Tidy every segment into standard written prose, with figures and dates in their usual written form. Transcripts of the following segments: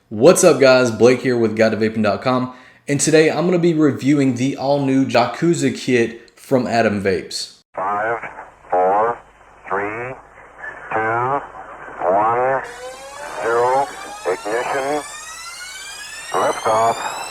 What's up guys, Blake here with GuideToVaping.com, and today I'm going to be reviewing the all-new Yakuza kit from Atom Vapes. 5, 4, 3, 2, 1, 0, ignition, liftoff.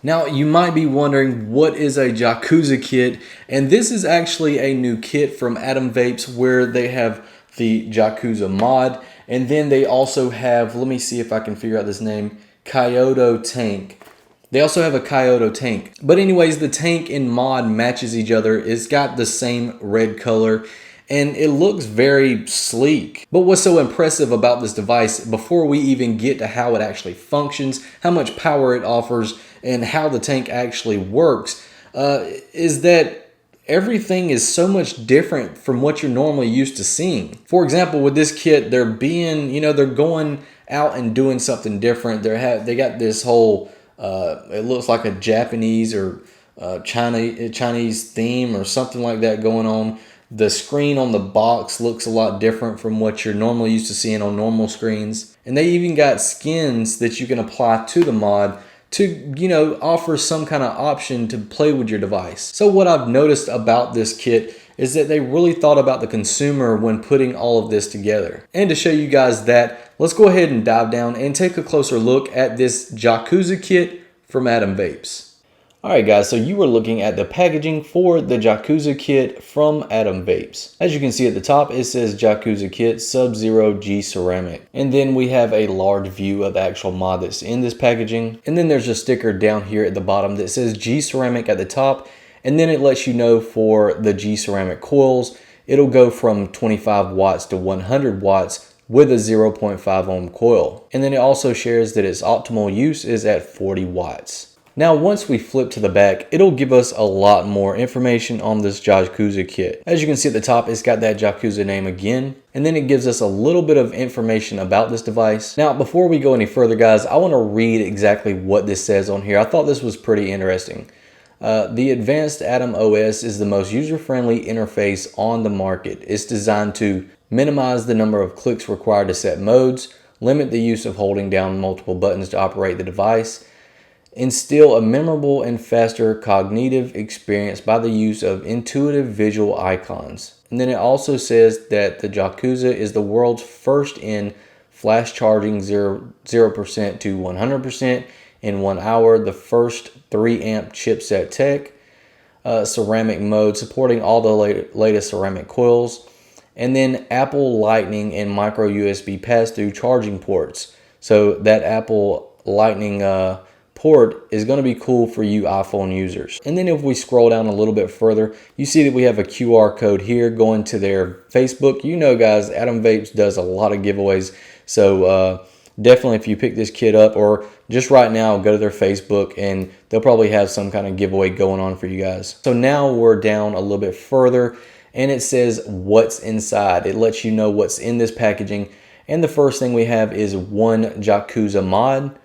Now, you might be wondering, what is a Yakuza kit? And this is actually a new kit from Atom Vapes where they have the Yakuza mod. And then they also have, let me see if I can figure out this name, Kyoto Tank. They also have a Kyoto Tank. But anyways, the tank and mod matches each other. It's got the same red color and it looks very sleek. But what's so impressive about this device, before we even get to how it actually functions, how much power it offers, and how the tank actually works, is that everything is so much different from what you're normally used to seeing. For example, with this kit, they're going out and doing something different. They got this whole, it looks like a Japanese or Chinese theme or something like that going on. The screen on the box looks a lot different from what you're normally used to seeing on normal screens. And they even got skins that you can apply to the mod to, offer some kind of option to play with your device. So what I've noticed about this kit is that they really thought about the consumer when putting all of this together. And to show you guys that, let's go ahead and dive down and take a closer look at this Yakuza kit from Atom Vapes. Alright guys, so you were looking at the packaging for the Yakuza kit from Atom Vapes. As you can see at the top, it says Yakuza kit Sub-Zero G Ceramic. And then we have a large view of the actual mod that's in this packaging. And then there's a sticker down here at the bottom that says G Ceramic at the top. And then it lets you know for the G Ceramic coils, it'll go from 25 watts to 100 watts with a 0.5 ohm coil. And then it also shares that its optimal use is at 40 watts. Now, once we flip to the back, it'll give us a lot more information on this Yakuza kit. As you can see at the top, it's got that Yakuza name again, and then it gives us a little bit of information about this device. Now, before we go any further, guys, I want to read exactly what this says on here. I thought this was pretty interesting. The advanced Atom OS is the most user-friendly interface on the market. It's designed to minimize the number of clicks required to set modes, limit the use of holding down multiple buttons to operate the device, instill a memorable and faster cognitive experience by the use of intuitive visual icons. And then it also says that the Yakuza is the world's first in flash charging 0% to 100% in 1 hour, the first 3 amp chipset tech, ceramic mode supporting all the latest ceramic coils, and then Apple Lightning and micro USB pass-through charging ports. So that Apple Lightning port is going to be cool for you iPhone users. And then if we scroll down a little bit further, you see that we have a QR code here going to their Facebook. You know guys, Atom Vapes does a lot of giveaways. So definitely if you pick this kit up, or just right now, go to their Facebook and they'll probably have some kind of giveaway going on for you guys. So now we're down a little bit further and it says what's inside. It lets you know what's in this packaging. And the first thing we have is one Yakuza mod.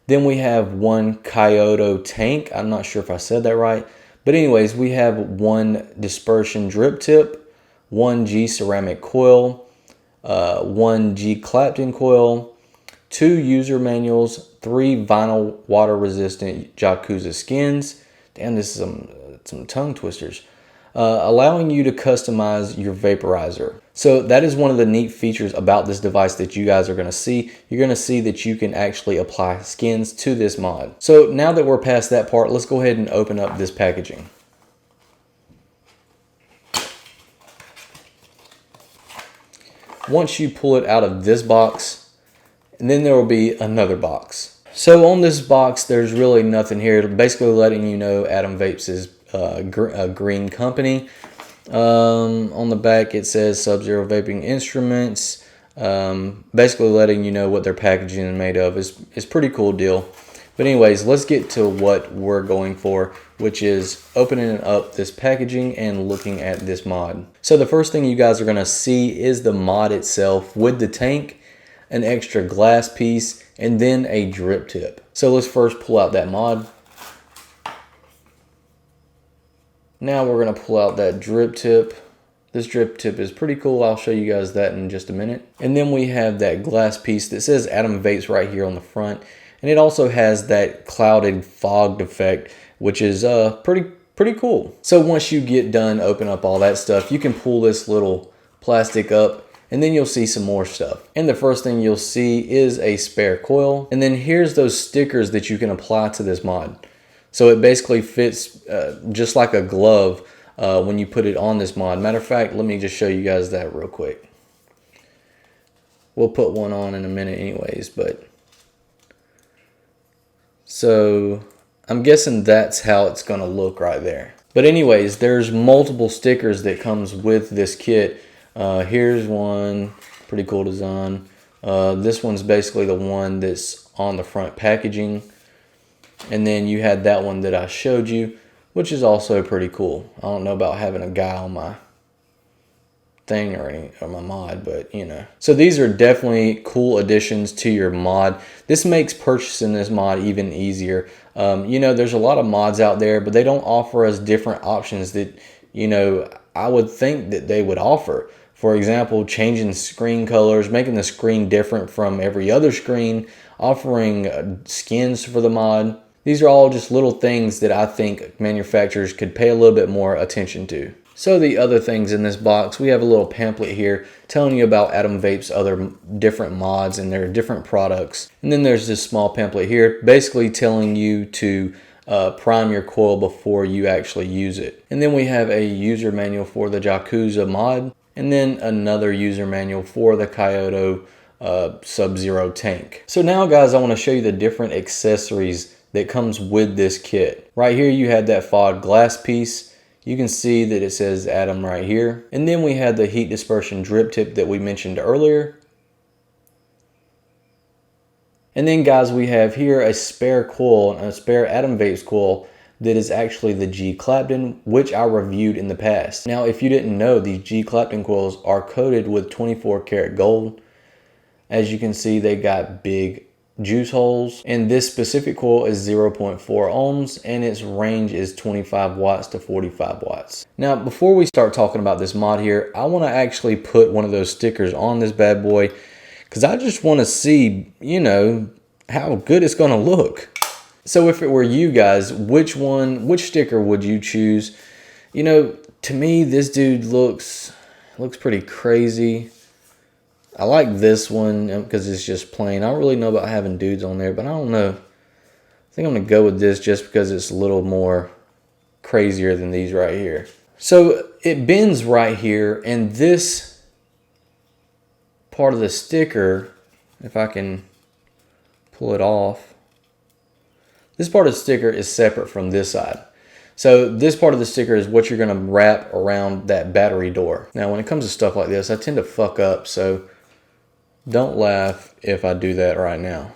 Then we have one Kyoto Tank. I'm not sure if I said that right. But anyways, we have one dispersion drip tip, one G ceramic coil, one G Clapton coil, 2 user manuals, 3 vinyl water resistant Yakuza skins. Damn, this is some tongue twisters. Allowing you to customize your vaporizer. So that is one of the neat features about this device that you guys are going to see. You're going to see that you can actually apply skins to this mod. So now that we're past that part, let's go ahead and open up this packaging. Once you pull it out of this box, and then there will be another box. So on this box, there's really nothing here. Basically letting you know Atom Vapes is a green company. On the back it says Sub-Zero Vaping Instruments, basically letting you know what their packaging is made of. Is pretty cool deal. But anyways, let's get to what we're going for, which is opening up this packaging and looking at this mod. So the first thing you guys are going to see is the mod itself with the tank, an extra glass piece, and then a drip tip. So let's first pull out that mod. Now we're going to pull out that drip tip. This drip tip is pretty cool. I'll show you guys that in just a minute. And then we have that glass piece that says Adam Vapes right here on the front. And it also has that clouded fogged effect, which is pretty cool. So once you get done, open up all that stuff, you can pull this little plastic up and then you'll see some more stuff. And the first thing you'll see is a spare coil. And then here's those stickers that you can apply to this mod. So it basically fits just like a glove when you put it on this mod. Matter of fact, let me just show you guys that real quick. We'll put one on in a minute anyways, but so I'm guessing that's how it's gonna look right there. But anyways, there's multiple stickers that comes with this kit. Here's one, pretty cool design. This one's basically the one that's on the front packaging. And then you had that one that I showed you, which is also pretty cool. I don't know about having a guy on my thing or my mod, but you know. So these are definitely cool additions to your mod. This makes purchasing this mod even easier. You know, there's a lot of mods out there, but they don't offer us different options that, you know, I would think that they would offer. For example, changing screen colors, making the screen different from every other screen, offering skins for the mod. These are all just little things that I think manufacturers could pay a little bit more attention to. So the other things in this box, we have a little pamphlet here telling you about Adam Vape's other different mods and their different products. And then there's this small pamphlet here basically telling you to prime your coil before you actually use it. And then we have a user manual for the Yakuza mod, and then another user manual for the Kyoto Sub-Zero tank. So now guys, I want to show you the different accessories that comes with this kit. Right here you had that fogged glass piece. You can see that it says Adam right here. And then we had the heat dispersion drip tip that we mentioned earlier. And then guys, we have here a spare coil, a spare Adam Vapes coil that is actually the G Clapton, which I reviewed in the past. Now, if you didn't know, these G Clapton coils are coated with 24 karat gold. As you can see, they got big juice holes, and this specific coil is 0.4 ohms and its range is 25 watts to 45 watts. Now before we start talking about this mod here, I want to actually put one of those stickers on this bad boy because I just want to see, you know, how good it's going to look. So if it were you guys, which sticker would you choose? You know, to me this dude looks pretty crazy. I like this one because it's just plain. I don't really know about having dudes on there, but I don't know. I think I'm going to go with this just because it's a little more crazier than these right here. So it bends right here, and this part of the sticker, if I can pull it off, this part of the sticker is separate from this side. So this part of the sticker is what you're going to wrap around that battery door. Now when it comes to stuff like this, I tend to fuck up, so don't laugh if I do that right now.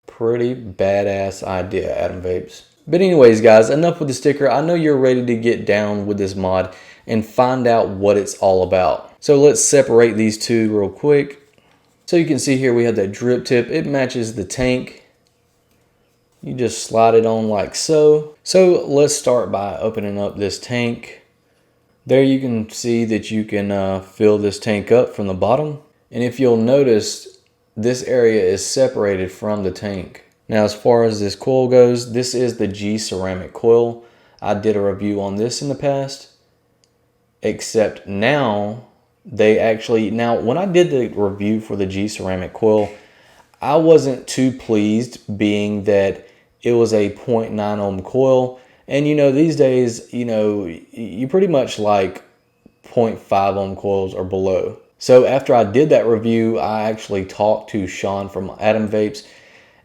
Pretty badass idea, Adam Vapes. But anyways, guys, enough with the sticker. I know you're ready to get down with this mod and find out what it's all about. So let's separate these two real quick. So you can see here we have that drip tip. It matches the tank. You just slide it on like so. So let's start by opening up this tank. There you can see that you can fill this tank up from the bottom. And if you'll notice, this area is separated from the tank. Now, as far as this coil goes, this is the G ceramic coil. I did a review on this in the past, except now when I did the review for the G ceramic coil, I wasn't too pleased, being that it was a 0.9 ohm coil. And these days, you pretty much like 0.5 ohm coils or below. So after I did that review, I actually talked to Sean from Atom Vapes,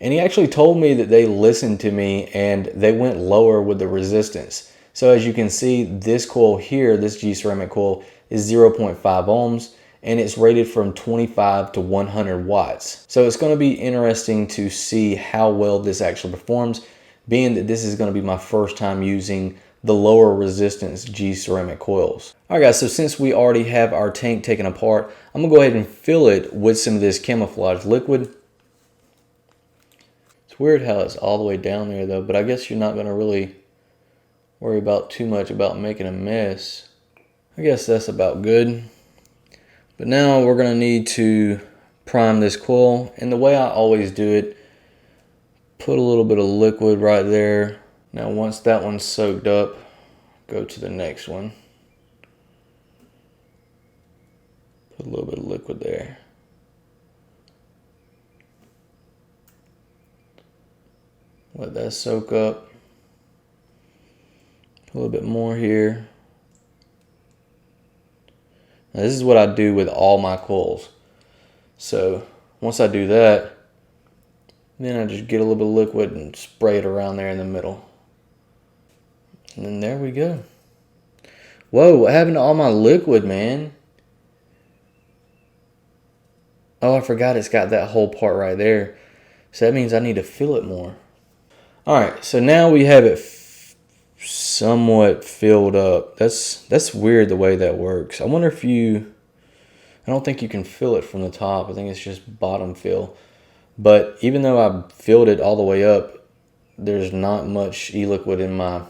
and he actually told me that they listened to me and they went lower with the resistance. So as you can see, this coil here, this G ceramic coil, is 0.5 ohms, and it's rated from 25 to 100 watts. So it's going to be interesting to see how well this actually performs, being that this is going to be my first time using the lower resistance G ceramic coils. All right guys, so since we already have our tank taken apart, I'm gonna go ahead and fill it with some of this camouflage liquid. It's weird how it's all the way down there though, but I guess you're not gonna really worry about too much about making a mess. I guess that's about good. But now we're gonna need to prime this coil, and the way I always do it, put a little bit of liquid right there. Now once that one's soaked up, go to the next one. Put a little bit of liquid there. Let that soak up. Put a little bit more here. Now this is what I do with all my coils. So once I do that, then I just get a little bit of liquid and spray it around there in the middle. And then there we go. Whoa, what happened to all my liquid, man? Oh, I forgot it's got that whole part right there. So that means I need to fill it more. All right, so now we have it somewhat filled up. That's weird the way that works. I wonder if I don't think you can fill it from the top. I think it's just bottom fill. But even though I filled it all the way up, there's not much e-liquid in my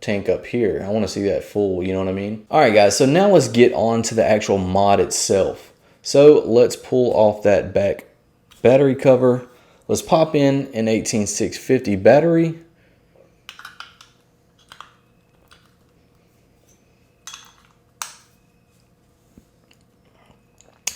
tank up here. I want to see that full, you know what I mean? All right, guys, so now let's get on to the actual mod itself. So let's pull off that back battery cover. Let's pop in an 18650 battery.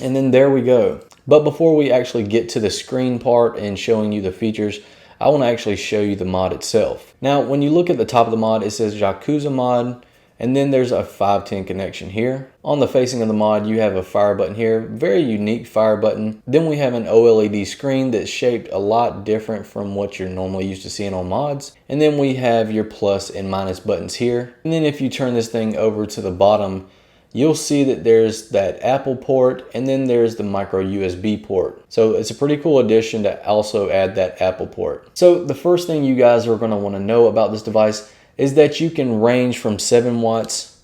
And then there we go. But before we actually get to the screen part and showing you the features, I want to actually show you the mod itself. Now, when you look at the top of the mod, it says Yakuza mod, and then there's a 510 connection here. On the facing of the mod, you have a fire button here, very unique fire button. Then we have an OLED screen that's shaped a lot different from what you're normally used to seeing on mods. And then we have your plus and minus buttons here. And then if you turn this thing over to the bottom, you'll see that there's that Apple port, and then there's the micro USB port. So it's a pretty cool addition to also add that Apple port. So the first thing you guys are gonna wanna know about this device is that you can range from 7 watts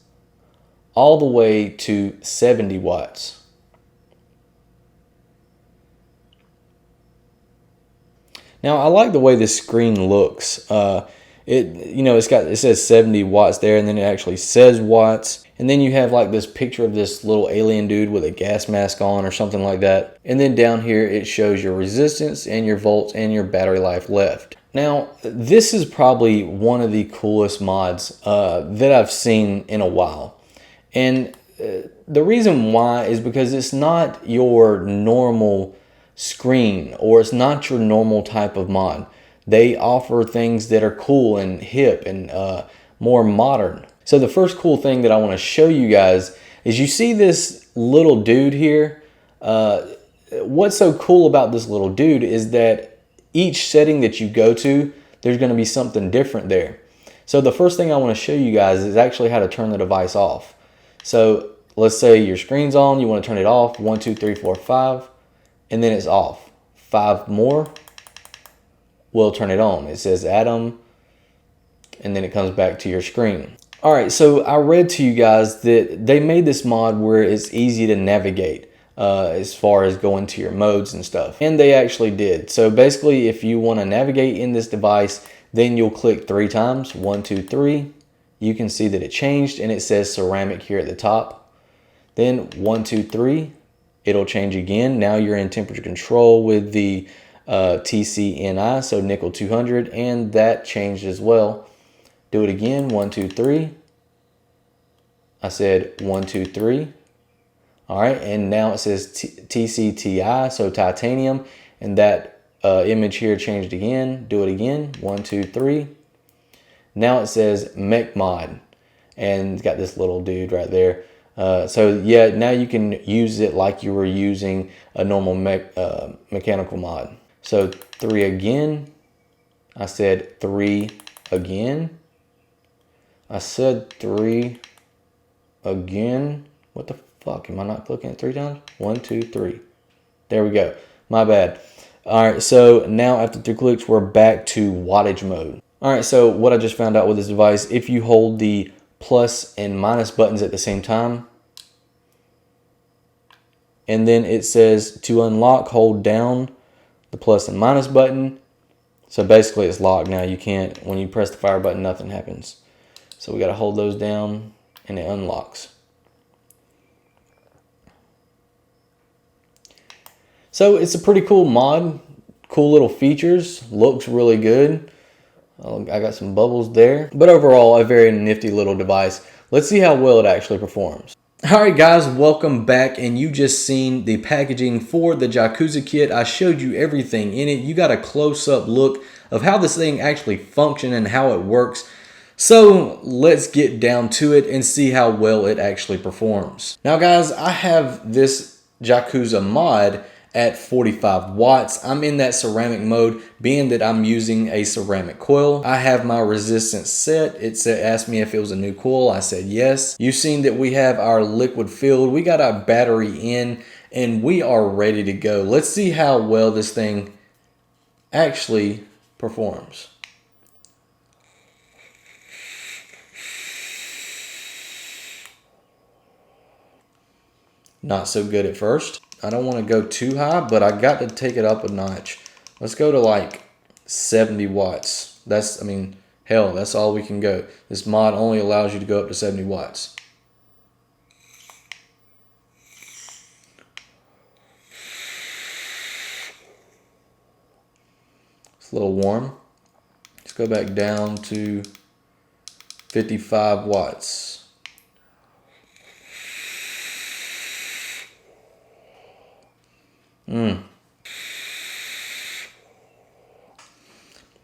all the way to 70 watts. Now I like the way this screen looks. It says 70 watts there, and then it actually says watts. And then you have like this picture of this little alien dude with a gas mask on or something like that. And then down here it shows your resistance and your volts and your battery life left. Now this is probably one of the coolest mods that I've seen in a while. And the reason why is because it's not your normal screen, or it's not your normal type of mod. They offer things that are cool and hip and more modern. So the first cool thing that I want to show you guys is, you see this little dude here. What's so cool about this little dude is that each setting that you go to, there's going to be something different there. So the first thing I want to show you guys is actually how to turn the device off. So let's say your screen's on, you want to turn it off, 1, 2, 3, 4, 5, and then it's off. 5 more will turn it on. It says Atom, and then it comes back to your screen. All right, so I read to you guys that they made this mod where it's easy to navigate as far as going to your modes and stuff. And they actually did. So basically, if you want to navigate in this device, then you'll click 3 times, 1, 2, 3. You can see that it changed, and it says ceramic here at the top. Then 1, 2, 3, It'll change again. Now you're in temperature control with the TCNI, so nickel 200, and that changed as well. Do it again, 1, 2, 3. I said 1, 2, 3. All right, and now it says TCTI, so titanium, and that image here changed again. Do it again, 1, 2, 3. Now it says mech mod, and it's got this little dude right there. So yeah, now you can use it like you were using a normal mechanical mod. So 3 again. I said 3 again. I said 3 again. What the fuck? Am I not clicking it 3 times? 1, 2, 3. There we go. My bad. All right, so now after 3 clicks, we're back to wattage mode. All right, so what I just found out with this device, if you hold the plus and minus buttons at the same time, and then it says to unlock, hold down the plus and minus button. So basically it's locked now. You can't, when you press the fire button, nothing happens. So we got to hold those down and it unlocks. So it's a pretty cool mod, cool little features, looks really good. I got some bubbles there, but overall a very nifty little device. Let's see how well it actually performs. Alright guys, welcome back, and you just seen the packaging for the Yakuza kit. I showed you everything in it. You got a close-up look of how this thing actually functions and how it works. So let's get down to it and see how well it actually performs. Now guys, I have this Yakuza mod at 45 watts. I'm in that ceramic mode, being that I'm using a ceramic coil. I have my resistance set. It asked me if it was a new coil. I said yes. You've seen that we have our liquid filled. We got our battery in, and we are ready to go. Let's see how well this thing actually performs. Not so good at first. I don't want to go too high, but I got to take it up a notch. Let's go to like 70 watts. That's, I mean, hell, that's all we can go. This mod only allows you to go up to 70 watts. It's a little warm. Let's go back down to 55 watts.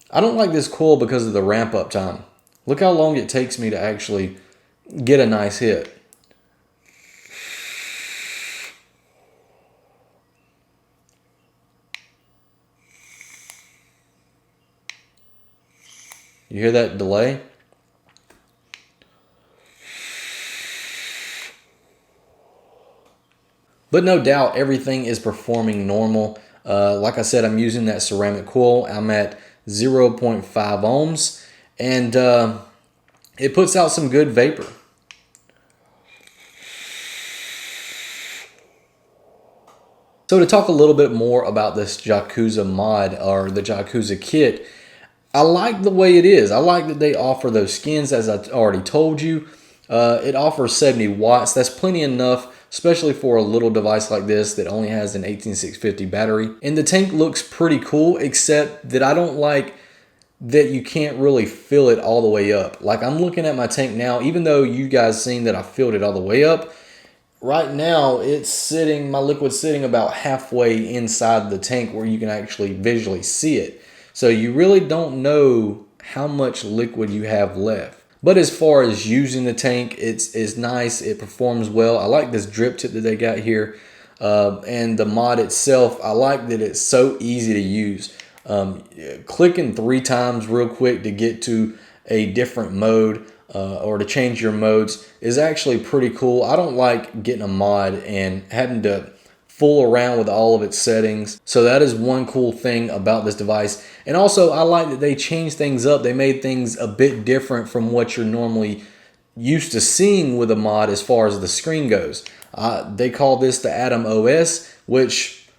I don't like this coil because of the ramp up time. Look how long it takes me to actually get a nice hit. You hear that delay? But no doubt everything is performing normal. Like I said, I'm using that ceramic coil. I'm at 0.5 ohms, and it puts out some good vapor. So to talk a little bit more about this Yakuza mod, or the Yakuza kit, I like the way it is. I like that they offer those skins, as I already told you. It offers 70 watts. That's plenty enough, especially for a little device like this that only has an 18650 battery. And the tank looks pretty cool, except that I don't like that you can't really fill it all the way up. Like, I'm looking at my tank now, even though you guys seen that I filled it all the way up, right now it's sitting, my liquid's sitting about halfway inside the tank where you can actually visually see it. So you really don't know how much liquid you have left. But as far as using the tank, it's nice. It performs well. I like this drip tip that they got here. And the mod itself, I like that it's so easy to use. Clicking 3 times real quick to get to a different mode or to change your modes is actually pretty cool. I don't like getting a mod and having to fool around with all of its settings. So that is one cool thing about this device. And also I like that they changed things up. They made things a bit different from what you're normally used to seeing with a mod as far as the screen goes. They call this the Atom OS, which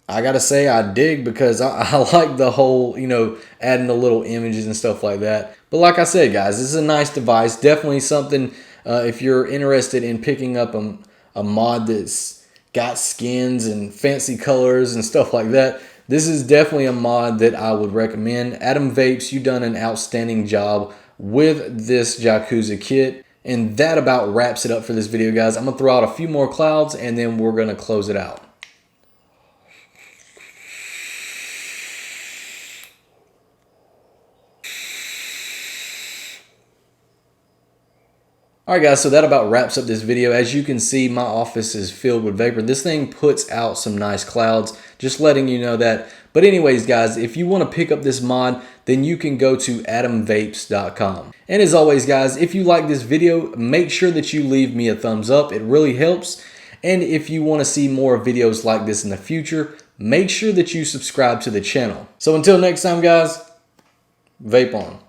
I gotta say I dig, because I like the whole, you know, adding the little images and stuff like that. But like I said, guys, this is a nice device. Definitely something if you're interested in picking up a mod that's got skins and fancy colors and stuff like that, this is definitely a mod that I would recommend. Adam Vapes, you've done an outstanding job with this Yakuza kit. And that about wraps it up for this video, guys. I'm going to throw out a few more clouds and then we're going to close it out. Alright guys, so that about wraps up this video. As you can see, my office is filled with vapor. This thing puts out some nice clouds, just letting you know that. But anyways guys, if you want to pick up this mod, then you can go to adamvapes.com. And as always guys, if you like this video, make sure that you leave me a thumbs up. It really helps. And if you want to see more videos like this in the future, make sure that you subscribe to the channel. So until next time guys, vape on.